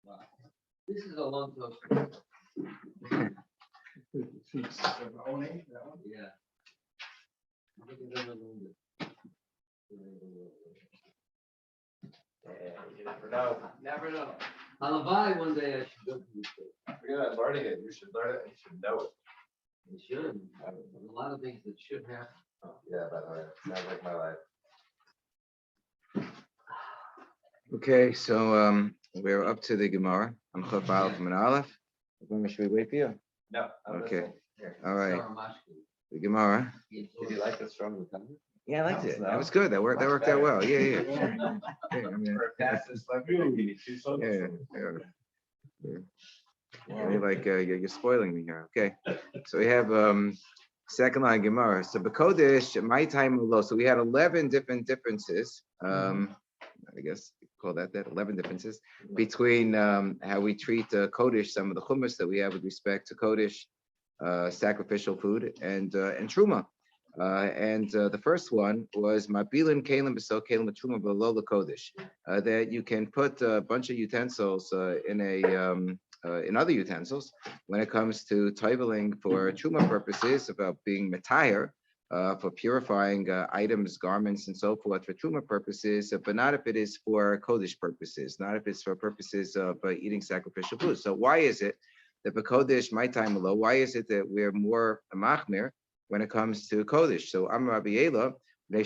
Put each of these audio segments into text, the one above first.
Wow. This is a long toast. Yeah. Look at them a little bit. You never know. Never know. Halavai, one day I should go to this place. You're not learning it. You should learn it. You should know it. It should. There's a lot of things that should happen. Oh, yeah, by the way, sounds like my life. Okay, so we're up to the Gemara. I'm Chaf Aleph and Aleph. Should we wait for you? No. I'm Okay. listening. Here. All right, Sarah Mashke. the Gemara. Did you like the strong tongue? Yeah, I liked it. No. That was good. That worked out well. Yeah, yeah. Yeah, I mean, For a fastest like you need two songs. yeah. You're spoiling me here. Okay, so we have second line Gemara. So Bekodesh, my time low. So we had 11 different differences. I guess you call that 11 differences between how we treat Kodesh, some of the chumras that we have with respect to Kodesh, sacrificial food, and Truma. The first one was Mabilin Kalim Beso Kalim Truma below the Kodesh, that you can put a bunch of utensils in other utensils when it comes to toiveling for Truma purposes, about being metayr, for purifying items, garments, and so forth for Truma purposes, but not if it is for Kodesh purposes, not if it's for purposes of eating sacrificial food. So why is it that for Kodesh, my time below, why is it that we're more machmir when it comes to Kodesh? So Rabbi Ela, so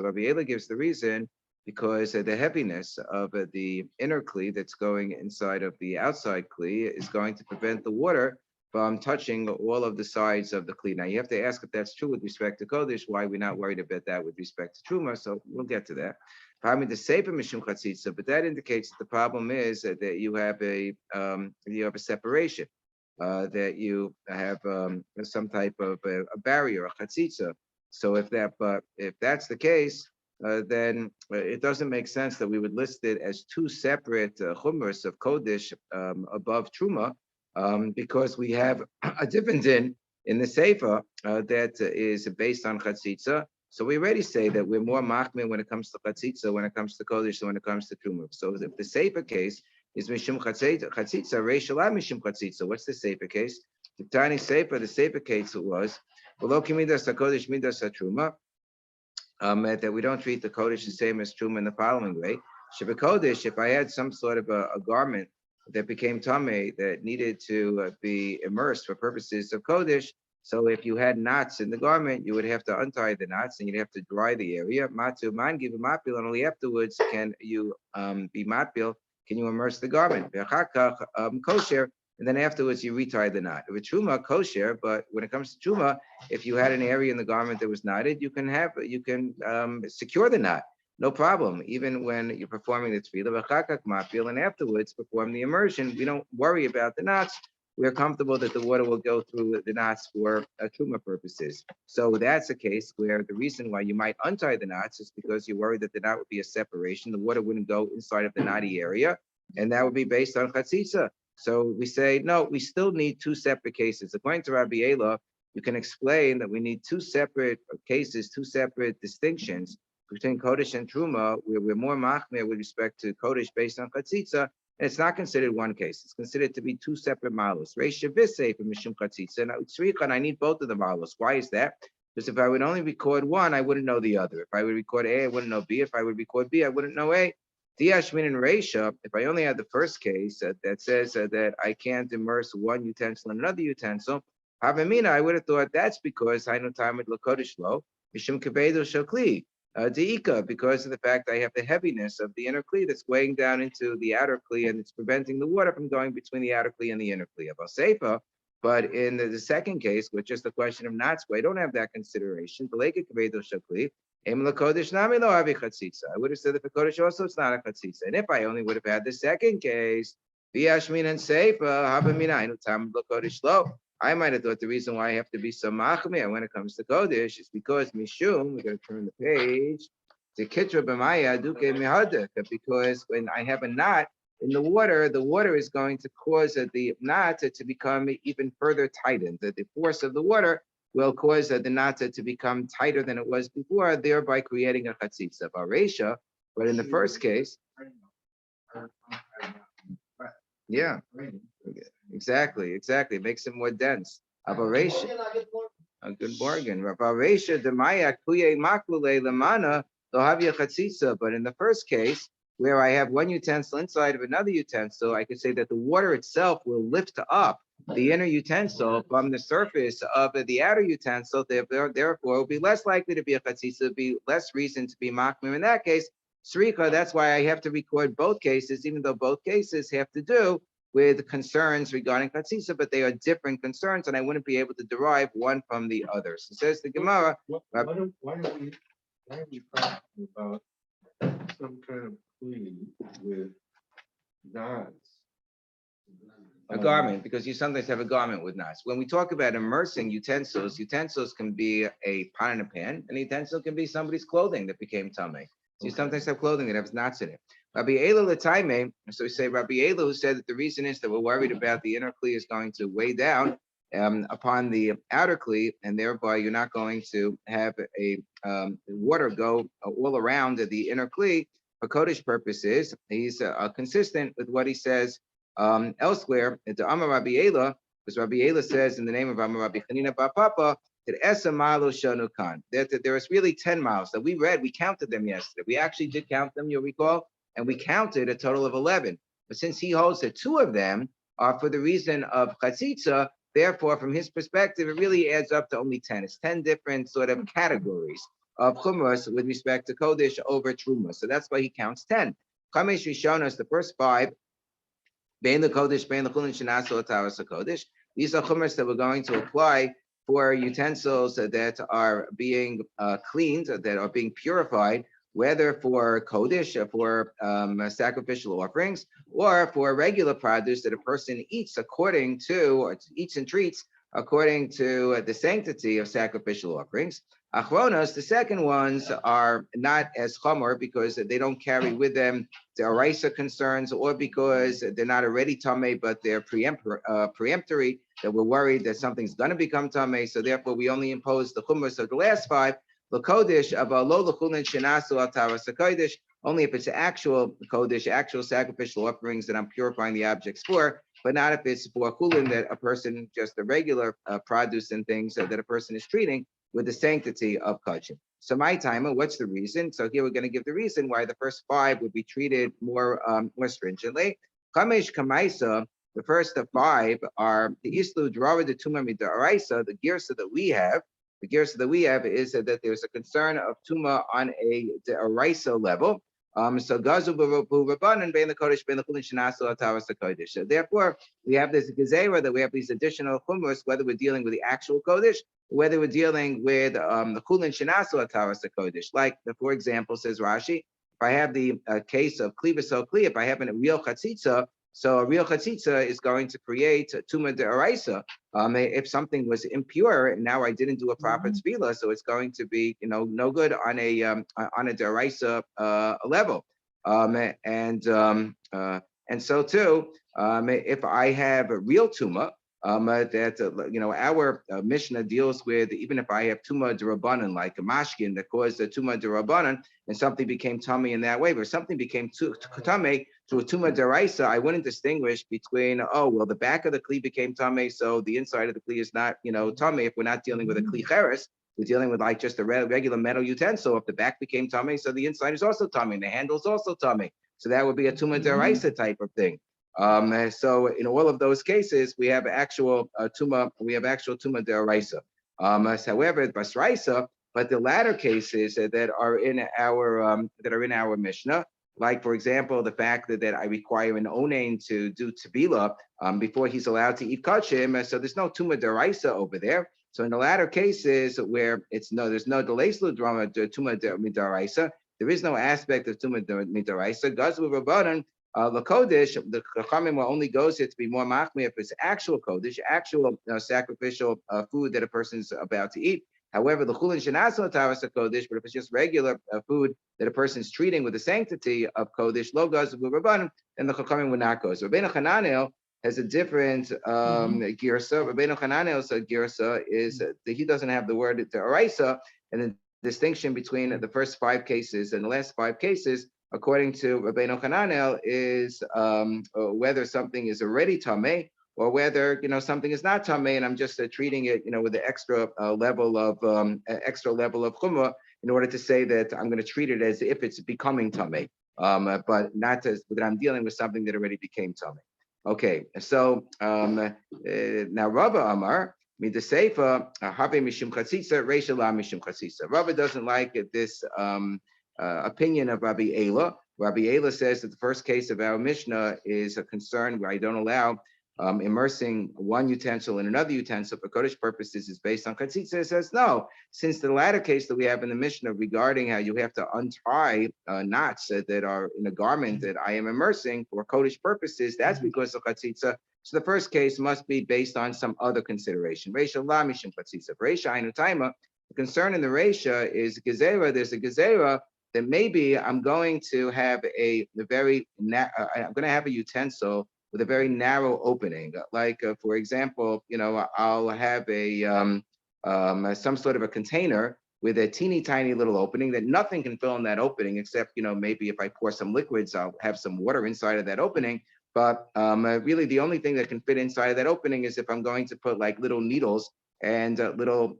Rabbi Ela gives the reason because the heaviness of the inner kli that's going inside of the outside kli is going to prevent the water from touching all of the sides of the kli. Now you have to ask if that's true with respect to Kodesh, why we're not worried about that with respect to Truma, so we'll get to that. But that indicates that the problem is that you have a separation. That you have some type of a barrier, a chatzitza. So if that's the case, then it doesn't make sense that we would list it as two separate chumras of Kodesh above Truma, because we have a different din in the Sefer that is based on chatzitza. So we already say that we're more machmir when it comes to chatzitza, when it comes to Kodesh, than when it comes to Truma. So if the Sefer case is mishum chatzitza, reishalah mishum chatzitza. What's the Sefer case? The tiny Sefer, the Sefer case was below kimidas hakodesh midas hatruma, that we don't treat the Kodesh the same as Truma in the following way. Sheba Kodesh, if I had some sort of a garment that became tamei that needed to be immersed for purposes of Kodesh, so if you had knots in the garment, you would have to untie the knots and you'd have to dry the area. Matu man give a matbil, and only afterwards can you be matbil. Can you immerse the garment? Kosher, and then afterwards you retie the knot. With Truma, kosher, but when it comes to Truma, if you had an area in the garment that was knotted, you can secure the knot, no problem. Even when you're performing the tefillah, and afterwards perform the immersion, we don't worry about the knots. We're comfortable that the water will go through the knots for Truma purposes. So that's a case where the reason why you might untie the knots is because you worry that the knot would be a separation. The water wouldn't go inside of the knotty area, and that would be based on chatzitza. So we say, no, we still need two separate cases. According to Rabbi Ela, you can explain that we need two separate cases, two separate distinctions between Kodesh and Truma, where we're more machmir with respect to Kodesh based on chatzitza. And it's not considered one case. It's considered to be two separate malos. Reisha v'sei for mishum chatzitza. Now, tzricha, I need both of the malos. Why is that? Because if I would only record one, I wouldn't know the other. If I would record A, I wouldn't know B. If I would record B, I wouldn't know A. Diashmin and Reisha, if I only had the first case that says that I can't immerse one utensil in another utensil, Havamina, I would have thought that's because I know time with Lakodesh lo, mishum kebedo shokli. Deika, because of the fact I have the heaviness of the inner kli that's weighing down into the outer kli, and it's preventing the water from going between the outer kli and the inner kli of Asefa. But in the second case, with just the question of knots, I don't have that consideration. I would have said that for Kodesh also it's not a chatzitza. And if I only would have had the second case, V'yashmin and Seifa, Habamina, Tam Kodesh lo. I might have thought the reason why I have to be so machmir when it comes to Kodesh is because Mishum, we're going to turn the page, to Kitra B'maya Duke Mihadek, because when I have a knot in the water is going to cause the knot to become even further tightened. The force of the water will cause the nata to become tighter than it was before, thereby creating a chatzitza. But in the first case, yeah, exactly. It makes it more dense. Avaresha, a good bargain. Avaresha demaya kuye maklule lemana lohavia chatzitza. But in the first case, where I have one utensil inside of another utensil, I could say that the water itself will lift up the inner utensil from the surface of the outer utensil. Therefore, it will be less likely to be a chatzitza. It will be less reason to be makmir. In that case, Srika, that's why I have to record both cases, even though both cases have to do with concerns regarding chatzitza, but they are different concerns, and I wouldn't be able to derive one from the other. So says the Gemara. Why are we talking about some kind of clean with knots? A garment, because you sometimes have a garment with knots. When we talk about immersing utensils, utensils can be a pot and a pan, and a utensil can be somebody's clothing that became tummy. So you sometimes have clothing that has knots in it. Rabbi Ela Lataime, so we say Rabbi Ela, who said that the reason is that we're worried about the inner kli is going to weigh down upon the outer kli, and thereby you're not going to have a water go all around the inner kli. For Kodesh purposes, he's consistent with what he says elsewhere. The Amar Rabbi Ela, because Rabbi Ela says in the name of Amar Rabbi Chanina Bar Papa, that Esa Malo Shanukan, that there is really 10 miles that we read. We counted them yesterday. We actually did count them, you'll recall, and we counted a total of 11. But since he holds that 2 of them are for the reason of chatzitza, therefore, from his perspective, it really adds up to only 10. It's 10 different sort of categories of chumras with respect to kodesh over truma. So that's why he counts 10. Chamesh Rishonos, the first 5, bein the kodesh, bein the chulin shenasu ataras kodesh. These are chumras that we're going to apply for utensils that are being cleaned, that are being purified, whether for kodesh, for sacrificial offerings, or for regular produce that a person eats according to, or eats and treats according to the sanctity of sacrificial offerings. Achronos, the second ones, are not as chomer because they don't carry with them the araisa concerns, or because they're not already tamei, but they're preemptory, that we're worried that something's going to become tamei. So therefore, we only impose the chumras of the last 5. The kodesh of lo l'chulin shenasu al taras kodesh, only if it's actual kodesh, actual sacrificial offerings that I'm purifying the objects for, but not if it's for chulin, that a person, just the regular produce and things that a person is treating with the sanctity of kachim. So my timer, what's the reason? So here we're going to give the reason why the first 5 would be treated more stringently. Kamesh kamaisa, the first of 5 are the islu drava de tuma midaraisa, the girsa that we have. The girsa that we have is that there's a concern of tuma on a deraisa level. So gazu b'rabanan bein the kodesh bein the chulin shenasu ataras kodesh. So therefore, we have this gezerah that we have these additional chumras, whether we're dealing with the actual kodesh, or whether we're dealing with the chulin shenasu ataras kodesh. Like, for example, says Rashi, if I have the case of kli v'so kli, if I have a real chatzitza, so a real chatzitza is going to create tuma de'oraisa. If something was impure and now I didn't do a proper tefillah, so it's going to be, no good on a de'oraisa level. And so too, if I have a real tuma, that our Mishnah deals with, even if I have tuma derabanan, like a mashkin that caused a tuma derabanan, and something became tummy in that way, but if something became tummy to a tuma deraisa, I wouldn't distinguish between, the back of the kli became tummy, so the inside of the kli is not, tummy. If we're not dealing with a kli cheres, we're dealing with like just a regular metal utensil. If the back became tummy, so the inside is also tummy, and the handle is also tummy. So that would be a tuma deraisa type of thing. So in all of those cases, we have actual tuma deraisa. However, basraisa, but the latter cases that are in our Mishnah, like for example, the fact that I require an onain to do tefillah before he's allowed to eat kachim, so there's no tuma deraisa over there. So in the latter cases where there's no deleislu drama tuma deraisa, there is no aspect of tuma deraisa. Gazlu rabbanan. The kodesh, the chachamim will only goes here to be more machmir if it's actual kodesh, actual sacrificial food that a person's about to eat. However, the chulin shenasu ataras kodesh, but if it's just regular food that a person's treating with the sanctity of kodesh, lo gaz rabbanan, then the chachamim would not go. So Rabbeinu Hananel has a different girsa. Rabbeinu Hananel's girsa is that he doesn't have the word deraisa, and the distinction between the first 5 cases and the last 5 cases, according to Rabbeinu Hananel, is whether something is already tamei or whether something is not tamei, and I'm just treating it with the extra level of chumrah in order to say that I'm going to treat it as if it's becoming tamei, but not as that I'm dealing with something that already became tamei. Okay, so now Rava Amar midaseifa habe mishum chatzitza reisha la mishum chatzitza. Rava doesn't like this opinion of Rabbi Ela. Rabbi Ela says that the first case of our Mishnah is a concern where I don't allow immersing one utensil in another utensil for Kodesh purposes is based on chatzitza. It says no, since the latter case that we have in the Mishnah regarding how you have to untie knots that are in a garment that I am immersing for Kodesh purposes, that's because of chatzitza. So the first case must be based on some other consideration. Reisha la mishum chatzitza. Reisha hainu taima. The concern in the Reisha is gezerah. There's a gezerah that maybe I'm going to have I'm going to have a utensil with a very narrow opening, like for example, I'll have some sort of a container with a teeny tiny little opening that nothing can fill in that opening except maybe if I pour some liquids, I'll have some water inside of that opening. But really, the only thing that can fit inside of that opening is if I'm going to put like little needles and little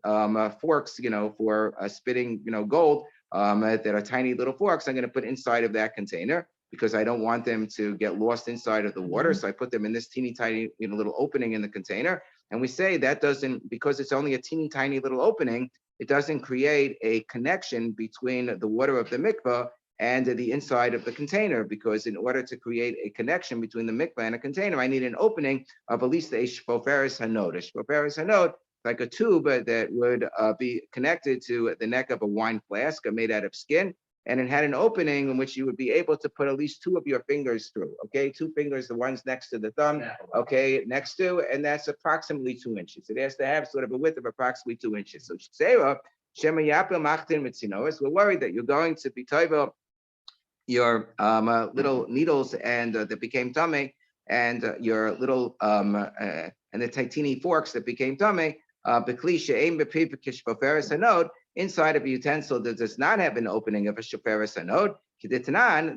forks, for spitting, gold that are tiny little forks. I'm going to put inside of that container, because I don't want them to get lost inside of the water. So I put them in this teeny tiny little opening in the container. And we say that doesn't, because it's only a teeny tiny little opening, it doesn't create a connection between the water of the mikvah and the inside of the container, because in order to create a connection between the mikvah and a container, I need an opening of at least a shpoferes hanod. A shpoferes hanod, like a tube that would be connected to the neck of a wine flask made out of skin. And it had an opening in which you would be able to put at least 2 of your fingers through. Okay, 2 fingers, the ones next to the thumb. Okay, next to, and that's approximately 2 inches. It has to have sort of a width of approximately 2 inches. So Shema Yapel Machtin Mitzinois, we're worried that you're going to be toivel your little needles and that became tummy, and your little and the titini forks that became tummy. Inside of a utensil that does not have an opening of a shoferes hanod,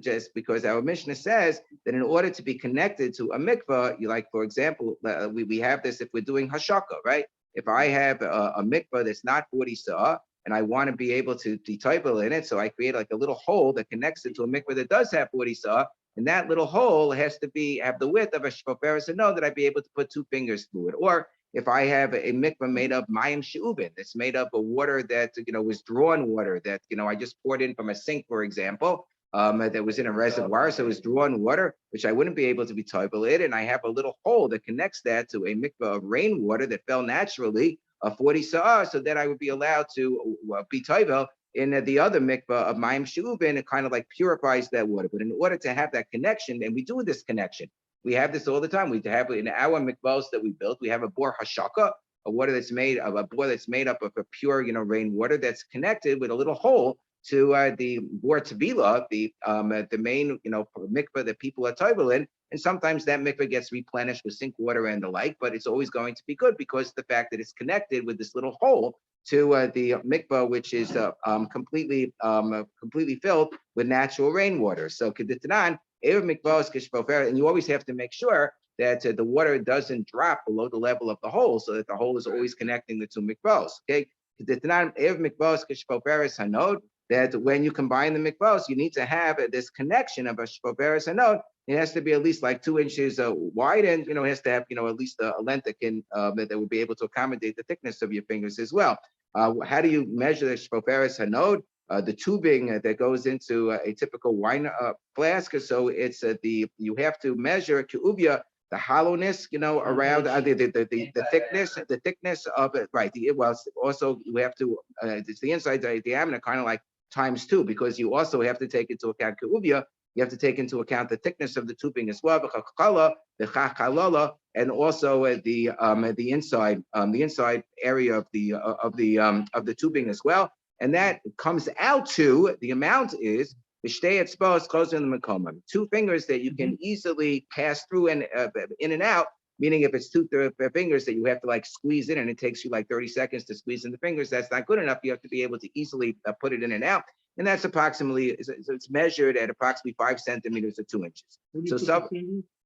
just because our Mishnah says that in order to be connected to a mikvah, for example, we have this if we're doing hashaka, right? If I have a mikvah that's not 40 sa'ah, and I want to be able to detable in it, so I create like a little hole that connects it to a mikvah that does have 40 sa'ah, and that little hole has to have the width of a shoferes hanod that I'd be able to put 2 fingers through it. Or if I have a mikvah made of mayim she'ubin, that's made up of water that was drawn water that I just poured in from a sink, for example, that was in a reservoir, so it was drawn water, which I wouldn't be able to be toivel in, and I have a little hole that connects that to a mikvah of rainwater that fell naturally, 40 sa'ah, so that I would be allowed to be toivel in the other mikvah of mayim she'ubin. It kind of like purifies that water. But in order to have that connection, and we do this connection, we have this all the time. We have in our mikvahs that we built, we have a bor hashaka, a bor that's made up of a pure, rainwater that's connected with a little hole to the bor tevila, the main, mikvah that people are toivel in. And sometimes that mikvah gets replenished with sink water and the like, but it's always going to be good because of the fact that it's connected with this little hole to the mikvah, which is completely filled with natural rainwater. So keditanan. And you always have to make sure that the water doesn't drop below the level of the hole, so that the hole is always connecting the 2 mikvahs. Okay, that when you combine the mikvahs, you need to have this connection of a shpoferes hanod. It has to be at least like 2 inches wide, and it has to have at least a length that can that would be able to accommodate the thickness of your fingers as well. How do you measure the shpoferes hanod? The tubing that goes into a typical wine flask. So it's you have to measure ki'uvia, the hollowness, around the thickness of it, right? Also you have to it's the inside diameter, kind of like times 2, because you also have to take into account ki'uvia. You have to take into account the thickness of the tubing as well, the chachalala, and also the inside area of the tubing as well. And that comes out to, the amount is Vishtei etzbos chozin l'mekomam. 2 fingers that you can easily pass through and in and out. Meaning, if it's 2 fingers that you have to like squeeze in, and it takes you like 30 seconds to squeeze in the fingers, that's not good enough. You have to be able to easily put it in and out, and that's approximately it's measured at approximately 5 centimeters or 2 inches. So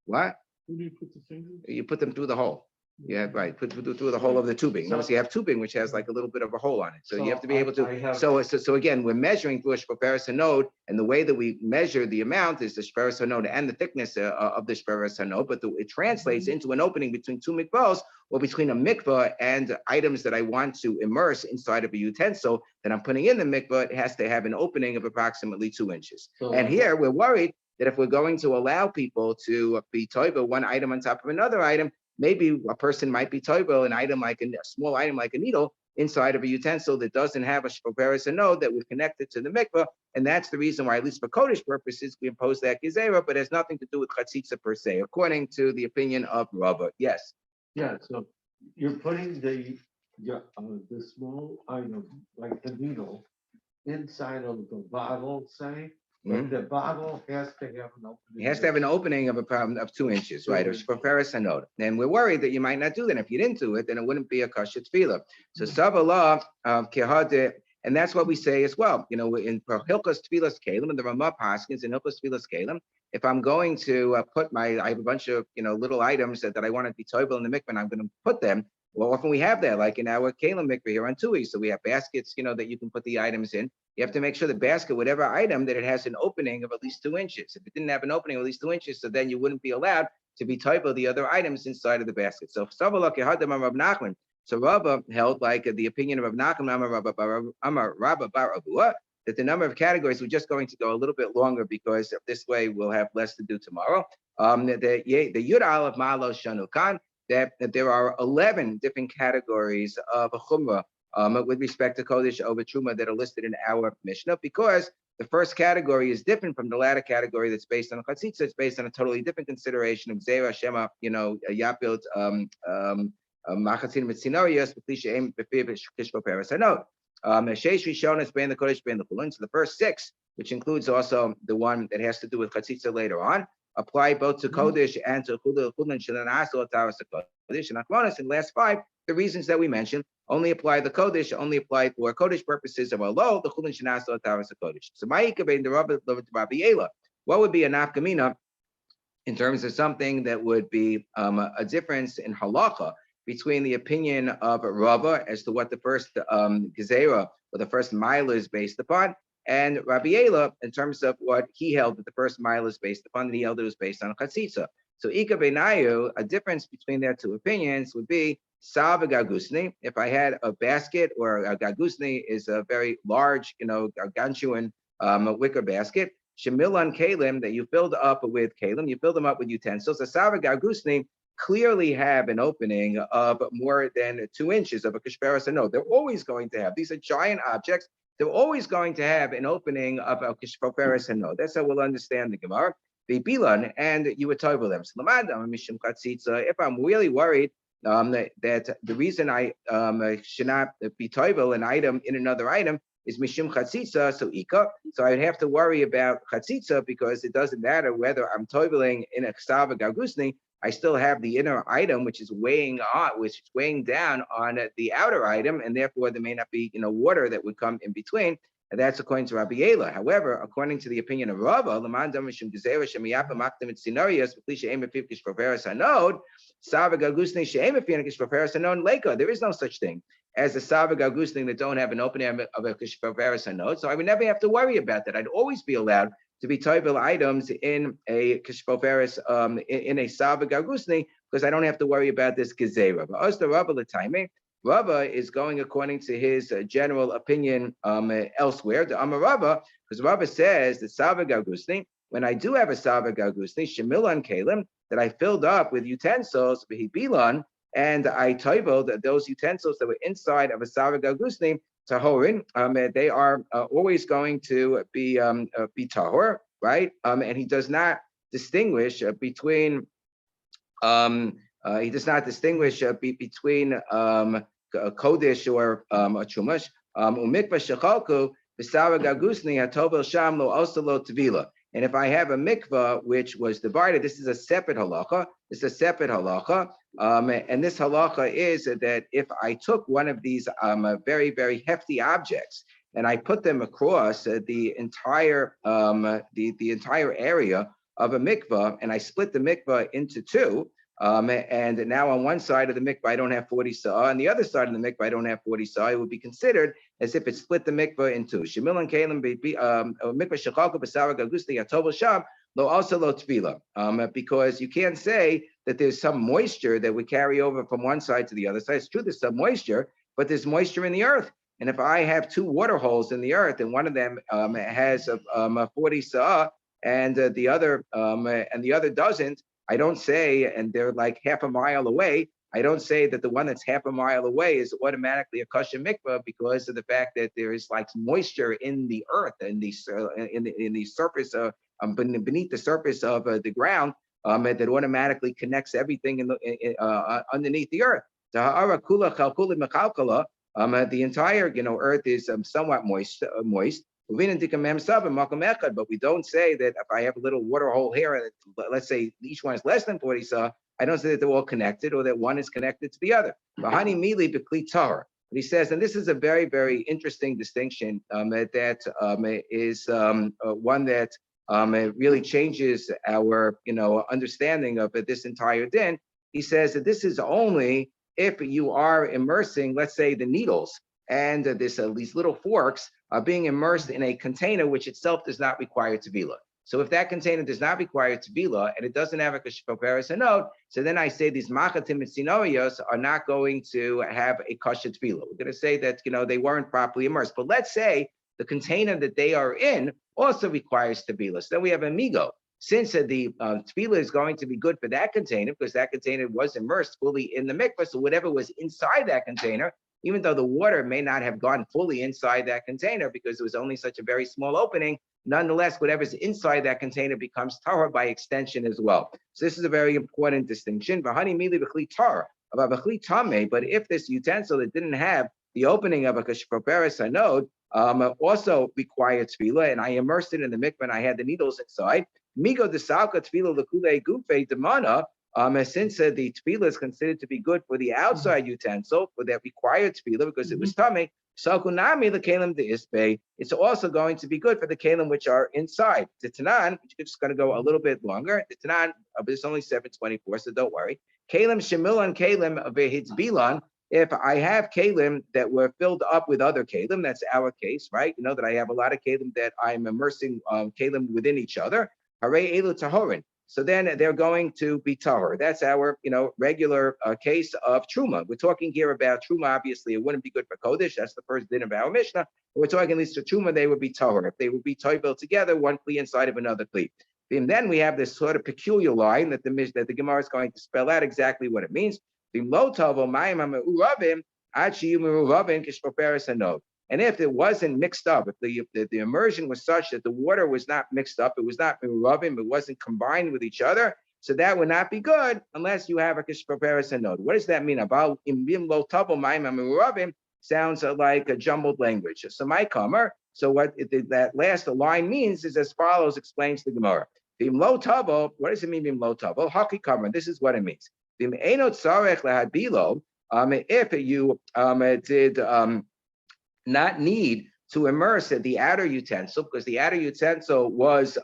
what? Where do you put the fingers? You put them through the hole. Yeah, right. Put through the hole of the tubing. Notice you have tubing which has like a little bit of a hole on it. So you have to be able to. So again, we're measuring through a Shperes Hanod, and the way that we measure the amount is the Shperes Hanod and the thickness of the Shperes Hanod, but it translates into an opening between 2 mikvahs or between a mikvah and items that I want to immerse inside of a utensil that I'm putting in the mikvah. It has to have an opening of approximately 2 inches. And here we're worried that if we're going to allow people to be toiva one item on top of another item, maybe a person might be toiva an item like a small item like a needle inside of a utensil that doesn't have a shpoperes node that would connect it to the mikvah, and that's the reason why, at least for Kodesh purposes, we impose that gezerah, but it has nothing to do with chatzitza per se, according to the opinion of Rava. Yes. Yeah, so you're putting the small item, like the needle, inside of the bottle, say, but the bottle has to have an opening. It has to have an opening of of 2 inches, right? Or shpoperes node. And we're worried that you might not do that. If you didn't do it, then it wouldn't be a kosher tefillah. So Savala kehade. And that's what we say as well. You know, in Hilchos Tfilas Kalim, and the Ramah Paskins in Hilchos Tfilas Kalim, if I'm going to I have a bunch of, little items that I want to be toivel in the mikvah, and I'm going to put them. Well, often we have that, like in our Kalim mikvah here on Tui. So we have baskets, that you can put the items in. You have to make sure the basket, whatever item, that it has an opening of at least 2 inches. If it didn't have an opening of at least 2 inches, so then you wouldn't be allowed to be toivel the other items inside of the basket. So So Rava held like the opinion of Rav Nachman Amar Rabba Bar Abua, that the number of categories, we're just going to go a little bit longer because this way we'll have less to do tomorrow. The Yud Aleph Malo Shanukan, that there are 11 different categories of chumrah with respect to Kodesh over Truma that are listed in our Mishnah, because the first category is different from the latter category that's based on Chatzitza. It's based on a totally different consideration of Zera, Shema, Yapilt, Machatzin Mitzinorias, B'klisha B'fiv Kishpo Paris. I know. Sheish Rishonis bein the Kodesh bein the Chulin. So the first 6, which includes also the one that has to do with Chatzitza later on, apply both to Kodesh and to Chulin Shalanas Taras Kodesh and Achronis. And last 5, the reasons that we mentioned, only apply the Kodesh, only apply for Kodesh purposes of Allah, the Chulin Shalanas Taras Kodesh. So Ma'ika bein the Rabbi Yela. What would be a nafkamina in terms of something that would be a difference in halacha between the opinion of Rava as to what the first gezerah or the first mile is based upon, and Rabbi Yela in terms of what he held that the first mile is based upon, and he held it was based on chatzitza. So Ika Benayu, a difference between their 2 opinions would be Sav Gagusni. If I had a basket, or a Gagusni is a very large, gargantuan wicker basket, Shemilan Kalim, that you filled up with Kalim, you fill them up with utensils. A Sav Gagusni clearly have an opening of more than 2 inches of a kishperes node. They're always going to have, these are giant objects, they're always going to have an opening of a kishperes node. That's how we'll understand the Gemara. The bilan, and you would toivel them. If I'm really worried that the reason I should not be toivel an item in another item is mishum chatzitza, so ika. So I'd have to worry about chatzitza, because it doesn't matter whether I'm toiveling in a ksava gagusni, I still have the inner item, which is weighing down on the outer item, and therefore there may not be, water that would come in between. And that's according to Rabbi Yela. However, according to the opinion of Rava, there is no such thing as a Sava Gagusni that don't have an opening of a Kishpaveris Hanod. So I would never have to worry about that. I'd always be allowed to be toivel items in a Kishpaveris, in a Sava Gagusni, because I don't have to worry about this Gezerah. But as the Rava is going according to his general opinion elsewhere, the Amar Rava, because Rava says that Sava Gagusni, when I do have a Sava Gagusni, Shemilan Kalim, that I filled up with utensils, Bilan, and I toiveled those utensils that were inside of a Sava Gagusni, Tahorin, they are always going to be tahor, right? And he does not distinguish between between Kodesh or a Chumash. Umikvah shechalku, B'sara gagusni hatovel sham lo osalo tevila. And if I have a mikvah which was divided, this is a separate halacha. It's a separate halacha. And this halacha is that if I took one of these very, very hefty objects and I put them across the entire area of a mikvah, and I split the mikvah into two, and now on one side of the mikvah I don't have 40 sa'ah, on the other side of the mikvah I don't have 40 sa'ah, it would be considered as if it split the mikvah in two. Shemil and Kalim mikvah shechalku b'sara gagusti atov sham lo also lo tvila, because you can't say that there's some moisture that would carry over from one side to the other side. It's true there's some moisture, but there's moisture in the earth. And if I have two water holes in the earth, and one of them has a 40 sa'ah, and the other doesn't, I don't say, and they're like half a mile away, I don't say that the one that's half a mile away is automatically a kosher mikvah because of the fact that there is like moisture in the earth and in the surface beneath the surface of the ground that automatically connects everything underneath the earth. The entire earth is somewhat moist. But we don't say that if I have a little water hole here, let's say each one is less than 40 sa'ah, I don't say that they're all connected or that one is connected to the other. But he says, and this is a very, very interesting distinction that is one that really changes our understanding of this entire din. He says that this is only if you are immersing, let's say, the needles and these little forks are being immersed in a container which itself does not require tevila. So if that container does not require tevila and it doesn't have a kasher hanod, so then I say these machatim and sinorios are not going to have a kosher tevila. We're going to say that they weren't properly immersed. But let's say the container that they are in also requires tevila. So then we have a migo. Since the tefillah is going to be good for that container because that container was immersed fully in the mikvah, so whatever was inside that container, even though the water may not have gone fully inside that container because it was only such a very small opening, nonetheless, whatever's inside that container becomes tahor by extension as well. So this is a very important distinction. But if this utensil that didn't have the opening of a kashproperes hanod also required tefillah, and I immersed it in the mikvah and I had the needles inside, migo desalka tefillah lekule gufe demana. Since the tefillah is considered to be good for the outside utensil, for that required tefillah because it was tummy, so kunami the kalim de ispe, it's also going to be good for the kalim which are inside. The Tanan, which is just going to go a little bit longer. The Tanan, but it's only 724, so don't worry. Kalim shemilan kalim vehitzbilan. If I have kalim that were filled up with other kalim, that's our case, right? That I have a lot of kalim that I'm immersing kalim within each other. Hare elu tahorin. So then they're going to be tahor. That's our, regular case of truma. We're talking here about truma. Obviously, it wouldn't be good for kodesh. That's the first din of our mishnah. But we're talking at least for truma, they would be tahor. If they would be toivel together, one kli inside of another kli. And then we have this sort of peculiar line that the Gemara is going to spell out exactly what it means. And if it wasn't mixed up, if the immersion was such that the water was not mixed up, it was not meruvim, it wasn't combined with each other, so that would not be good unless you have a kishpaperes hanod. What does that mean? About imbim lo tavo ma'im meruvim sounds like a jumbled language. So my comer. So what that last line means is as follows. Explains the Gemara. Bim lo tavo. What does it mean? Bim lo tavo. Haki comer. This is what it means. Bim enot tzarech lahadbilo. If you did not need to immerse the outer utensil because the outer utensil was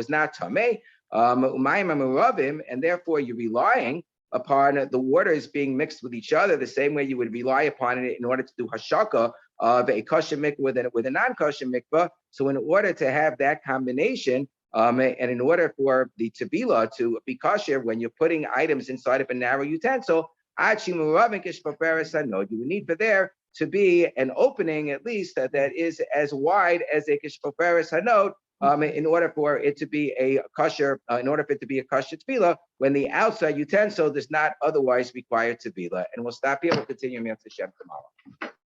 not tameh, and therefore you're relying upon the waters being mixed with each other the same way you would rely upon it in order to do hashaka of a kosher mikvah with a non-kosher mikvah. So in order to have that combination, and in order for the tevila to be kosher when you're putting items inside of a narrow utensil, you would need for there to be an opening at least that is as wide as a kishpoperes hanod in order for it to be a kosher, tefillah when the outside utensil does not otherwise require tefillah. And we'll stop here. We'll continue Mitzvah Shem tomorrow.